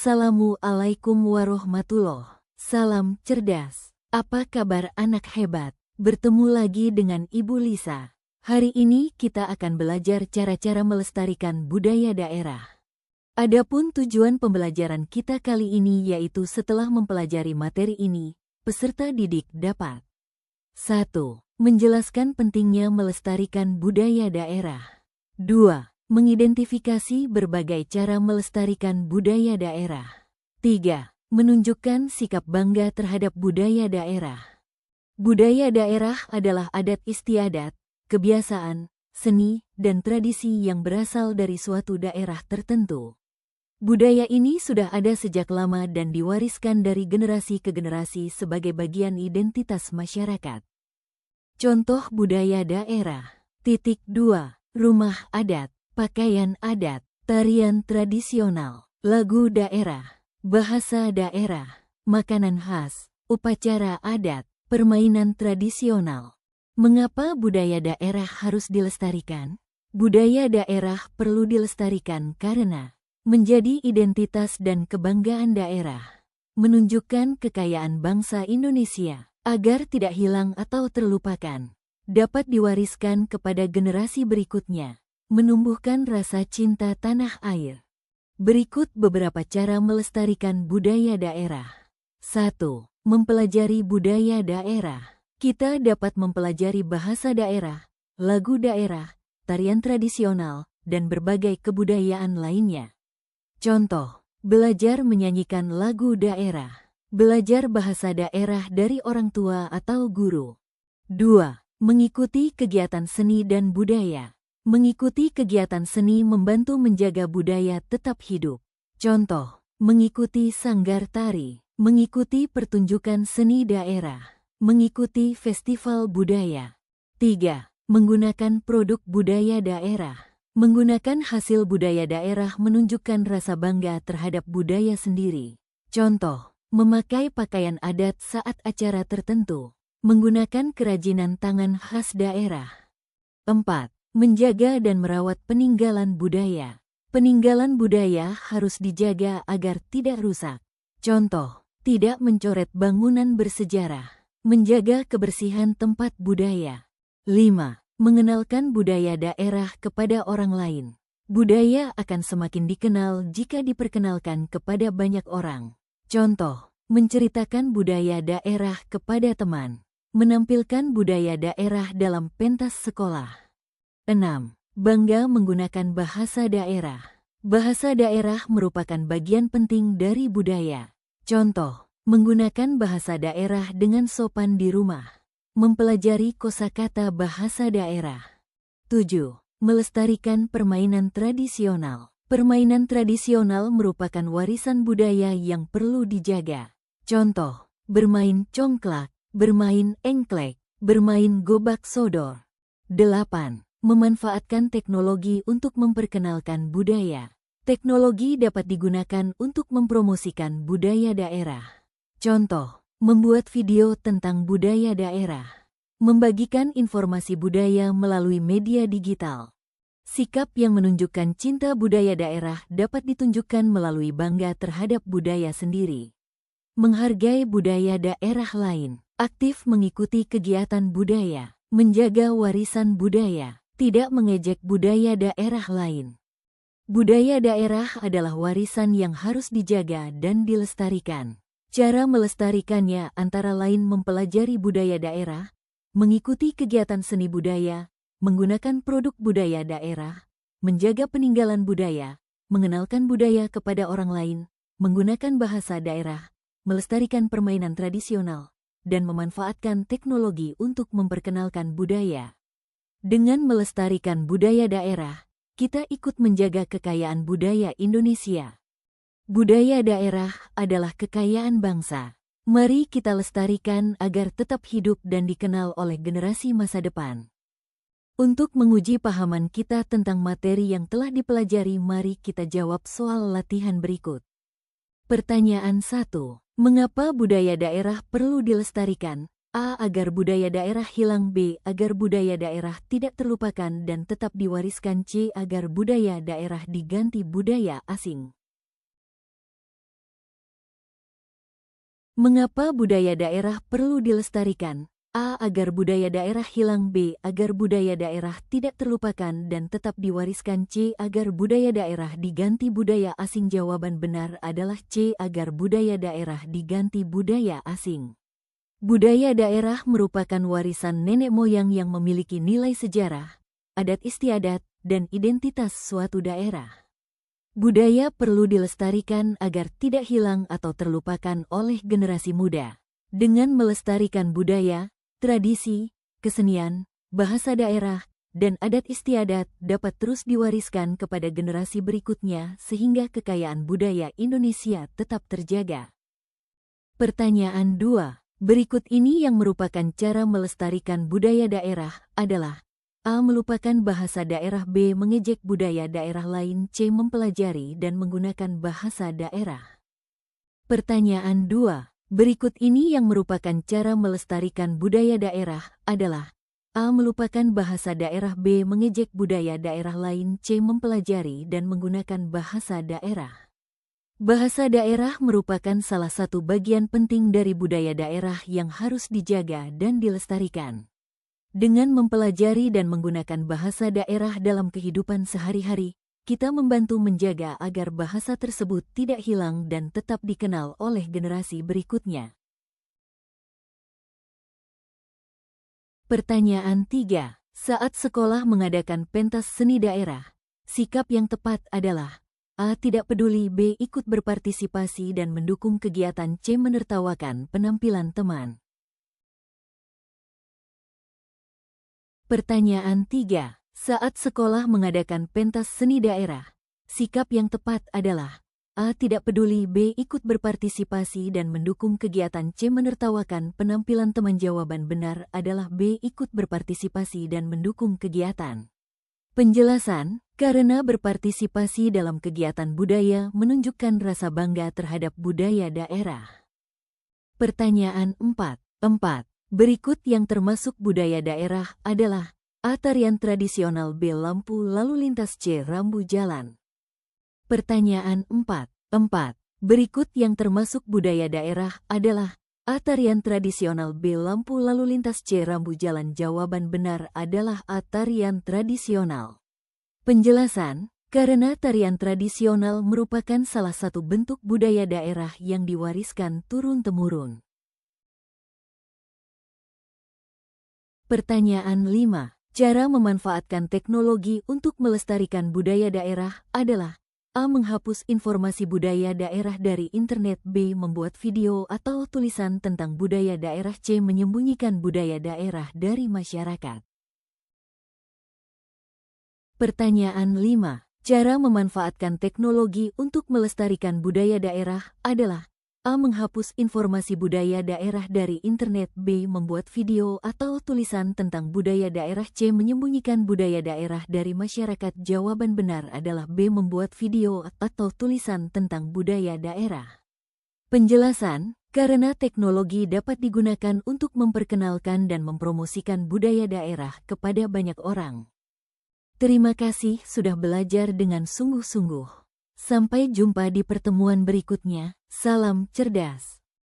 Assalamualaikum warahmatullahi. Salam cerdas. Apa kabar anak hebat? Bertemu lagi dengan Ibu Lisa. Hari ini kita akan belajar cara-cara melestarikan budaya daerah. Adapun tujuan pembelajaran kita kali ini yaitu setelah mempelajari materi ini, peserta didik dapat 1. Menjelaskan pentingnya melestarikan budaya daerah. 2. Mengidentifikasi berbagai cara melestarikan budaya daerah. 3. Menunjukkan sikap bangga terhadap budaya daerah. Budaya daerah adalah adat istiadat, kebiasaan, seni, dan tradisi yang berasal dari suatu daerah tertentu. Budaya ini sudah ada sejak lama dan diwariskan dari generasi ke generasi sebagai bagian identitas masyarakat. Contoh budaya daerah. 2. Rumah adat, pakaian adat, tarian tradisional, lagu daerah, bahasa daerah, makanan khas, upacara adat, permainan tradisional. Mengapa budaya daerah harus dilestarikan? Budaya daerah perlu dilestarikan karena menjadi identitas dan kebanggaan daerah, menunjukkan kekayaan bangsa Indonesia agar tidak hilang atau terlupakan, dapat diwariskan kepada generasi berikutnya, menumbuhkan rasa cinta tanah air. Berikut beberapa cara melestarikan budaya daerah. 1. Mempelajari budaya daerah. Kita dapat mempelajari bahasa daerah, lagu daerah, tarian tradisional, dan berbagai kebudayaan lainnya. Contoh, belajar menyanyikan lagu daerah. Belajar bahasa daerah dari orang tua atau guru. 2. Mengikuti kegiatan seni dan budaya. Mengikuti kegiatan seni membantu menjaga budaya tetap hidup. Contoh, mengikuti sanggar tari, mengikuti pertunjukan seni daerah, mengikuti festival budaya. 3. Menggunakan produk budaya daerah. Menggunakan hasil budaya daerah menunjukkan rasa bangga terhadap budaya sendiri. Contoh, memakai pakaian adat saat acara tertentu, menggunakan kerajinan tangan khas daerah. 4. Menjaga dan merawat peninggalan budaya. Peninggalan budaya harus dijaga agar tidak rusak. Contoh, tidak mencoret bangunan bersejarah, menjaga kebersihan tempat budaya. 5. Mengenalkan budaya daerah kepada orang lain. Budaya akan semakin dikenal jika diperkenalkan kepada banyak orang. Contoh, menceritakan budaya daerah kepada teman, menampilkan budaya daerah dalam pentas sekolah. 6. Bangga menggunakan bahasa daerah. Bahasa daerah merupakan bagian penting dari budaya. Contoh, menggunakan bahasa daerah dengan sopan di rumah. Mempelajari kosakata bahasa daerah. 7. Melestarikan permainan tradisional. Permainan tradisional merupakan warisan budaya yang perlu dijaga. Contoh, bermain congklak, bermain engklek, bermain gobak sodor. 8. Memanfaatkan teknologi untuk memperkenalkan budaya. Teknologi dapat digunakan untuk mempromosikan budaya daerah. Contoh, membuat video tentang budaya daerah, membagikan informasi budaya melalui media digital. Sikap yang menunjukkan cinta budaya daerah dapat ditunjukkan melalui bangga terhadap budaya sendiri, menghargai budaya daerah lain, aktif mengikuti kegiatan budaya, menjaga warisan budaya, tidak mengejek budaya daerah lain. Budaya daerah adalah warisan yang harus dijaga dan dilestarikan. Cara melestarikannya antara lain mempelajari budaya daerah, mengikuti kegiatan seni budaya, menggunakan produk budaya daerah, menjaga peninggalan budaya, mengenalkan budaya kepada orang lain, menggunakan bahasa daerah, melestarikan permainan tradisional, dan memanfaatkan teknologi untuk memperkenalkan budaya. Dengan melestarikan budaya daerah, kita ikut menjaga kekayaan budaya Indonesia. Budaya daerah adalah kekayaan bangsa. Mari kita lestarikan agar tetap hidup dan dikenal oleh generasi masa depan. Untuk menguji pahaman kita tentang materi yang telah dipelajari, mari kita jawab soal latihan berikut. Pertanyaan 1. Mengapa budaya daerah perlu dilestarikan? A. Agar budaya daerah hilang. B. Agar budaya daerah tidak terlupakan dan tetap diwariskan. C. Agar budaya daerah diganti budaya asing. Mengapa budaya daerah perlu dilestarikan? A. Agar budaya daerah hilang. B. Agar budaya daerah tidak terlupakan dan tetap diwariskan. C. Agar budaya daerah diganti budaya asing. Jawaban benar adalah C. Agar budaya daerah diganti budaya asing. Budaya daerah merupakan warisan nenek moyang yang memiliki nilai sejarah, adat istiadat, dan identitas suatu daerah. Budaya perlu dilestarikan agar tidak hilang atau terlupakan oleh generasi muda. Dengan melestarikan budaya, tradisi, kesenian, bahasa daerah, dan adat istiadat dapat terus diwariskan kepada generasi berikutnya sehingga kekayaan budaya Indonesia tetap terjaga. Pertanyaan 2. Berikut ini yang merupakan cara melestarikan budaya daerah adalah A. Melupakan bahasa daerah. B. Mengejek budaya daerah lain. C. Mempelajari dan menggunakan bahasa daerah. Pertanyaan 2. Berikut ini yang merupakan cara melestarikan budaya daerah adalah A. Melupakan bahasa daerah. B. Mengejek budaya daerah lain. C. Mempelajari dan menggunakan bahasa daerah. Bahasa daerah merupakan salah satu bagian penting dari budaya daerah yang harus dijaga dan dilestarikan. Dengan mempelajari dan menggunakan bahasa daerah dalam kehidupan sehari-hari, kita membantu menjaga agar bahasa tersebut tidak hilang dan tetap dikenal oleh generasi berikutnya. Pertanyaan 3. Saat sekolah mengadakan pentas seni daerah, sikap yang tepat adalah A. Tidak peduli. B. Ikut berpartisipasi dan mendukung kegiatan. C. Menertawakan penampilan teman. Pertanyaan 3. Saat sekolah mengadakan pentas seni daerah, sikap yang tepat adalah A. Tidak peduli. B. Ikut berpartisipasi dan mendukung kegiatan. C. Menertawakan penampilan teman. Jawaban benar adalah B. Ikut berpartisipasi dan mendukung kegiatan. Penjelasan, karena berpartisipasi dalam kegiatan budaya menunjukkan rasa bangga terhadap budaya daerah. Pertanyaan 4. Berikut yang termasuk budaya daerah adalah A. Tarian tradisional. B. Lampu lalu lintas. C. Rambu jalan. Pertanyaan 4. Berikut yang termasuk budaya daerah adalah A. Tarian tradisional. B. Lampu lalu lintas. C. Rambu jalan. Jawaban benar adalah A. Tarian tradisional. Penjelasan, karena tarian tradisional merupakan salah satu bentuk budaya daerah yang diwariskan turun-temurun. Pertanyaan 5. Cara memanfaatkan teknologi untuk melestarikan budaya daerah adalah A. Menghapus informasi budaya daerah dari internet. B. Membuat video atau tulisan tentang budaya daerah. C. Menyembunyikan budaya daerah dari masyarakat. Pertanyaan 5. Cara memanfaatkan teknologi untuk melestarikan budaya daerah adalah A. Menghapus informasi budaya daerah dari internet. B. Membuat video atau tulisan tentang budaya daerah. C. Menyembunyikan budaya daerah dari masyarakat. Jawaban benar adalah B. Membuat video atau tulisan tentang budaya daerah. Penjelasan, karena teknologi dapat digunakan untuk memperkenalkan dan mempromosikan budaya daerah kepada banyak orang. Terima kasih sudah belajar dengan sungguh-sungguh. Sampai jumpa di pertemuan berikutnya. Salam cerdas.